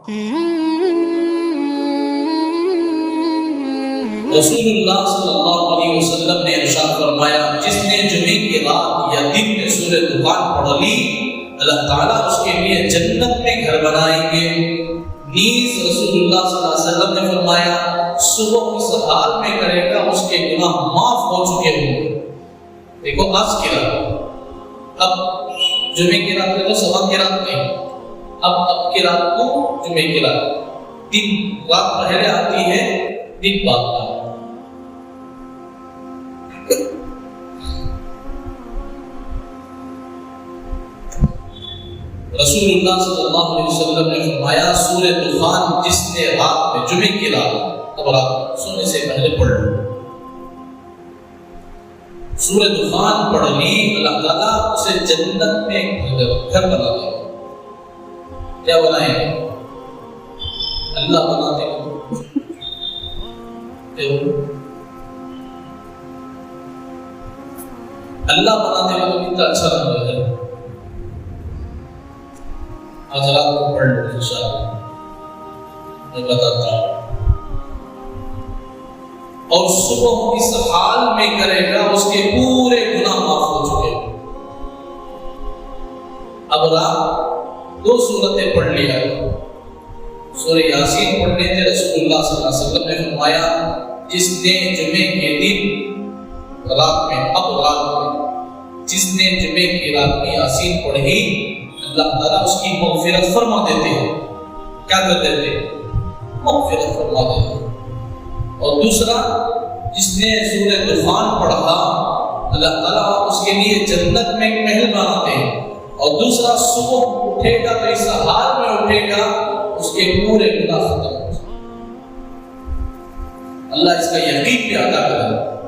رسول اللہ صلی اللہ علیہ وسلم نے ارشاد فرمایا جس نے جمعے کی رات یا دن میں سورہ دخان پڑھ لی اللہ تعالیٰ اس کے لیے جنت میں گھر بنائیں گے۔ نیز رسول اللہ صلی اللہ علیہ وسلم نے فرمایا صبح اس حال میں کرے گا اس کے گناہ معاف ہو چکے ہوں گے۔ دیکھو آج کی رات، اب جمعے کی رات کو سبق کی رات نہیں، اب کی رات کو جمعے کی رات، دن رات پہلے آتی ہے، دن بعد کا۔ رسول اللہ صلی اللہ علیہ وسلم نے فرمایا سورہ دخان جس نے رات میں جمعے کی رات، اب رات سونے سے پہلے پڑھ لو، سورہ دخان پڑھ لی اللہ تعالیٰ اسے جنت میں گھر بنا دے گا۔ کیا بنائے گا؟ اللہ بنا دے گا۔ اللہ بنا دے گا تو کتنا اچھا لگتا ہے۔ آج رات کو پڑھ لو انشاءاللہ، میں بتاتا ہوں۔ اور صبح اس حال میں کرے گا اس کے پورے گناہ معاف ہو چکے۔ اب رات دو سورتیں پڑھ لیا، سورہ یاسین پڑھنے تھے، رسول اللہ صلی اللہ علیہ وسلم نے فرمایا جس نے جمعے کے دن رات میں، اب رات میں جس نے جمعے کی رات میں یاسین پڑھی اللہ تعالیٰ اس کی مغفرت فرما دیتے ہیں۔ کیا کر دیتے؟ مغفرت فرما دیتے ہیں۔ اور دوسرا جس نے سورہ دخان پڑھا اللہ تعالیٰ اس کے لیے جنت میں ایک محل بناتے ہیں۔ اور دوسرا صبح اٹھے گا تو اس حال میں اٹھے گا اس کے پورے گناہ ختم ہو جائیں۔ اللہ اس کا یقین بھی عطا کرے۔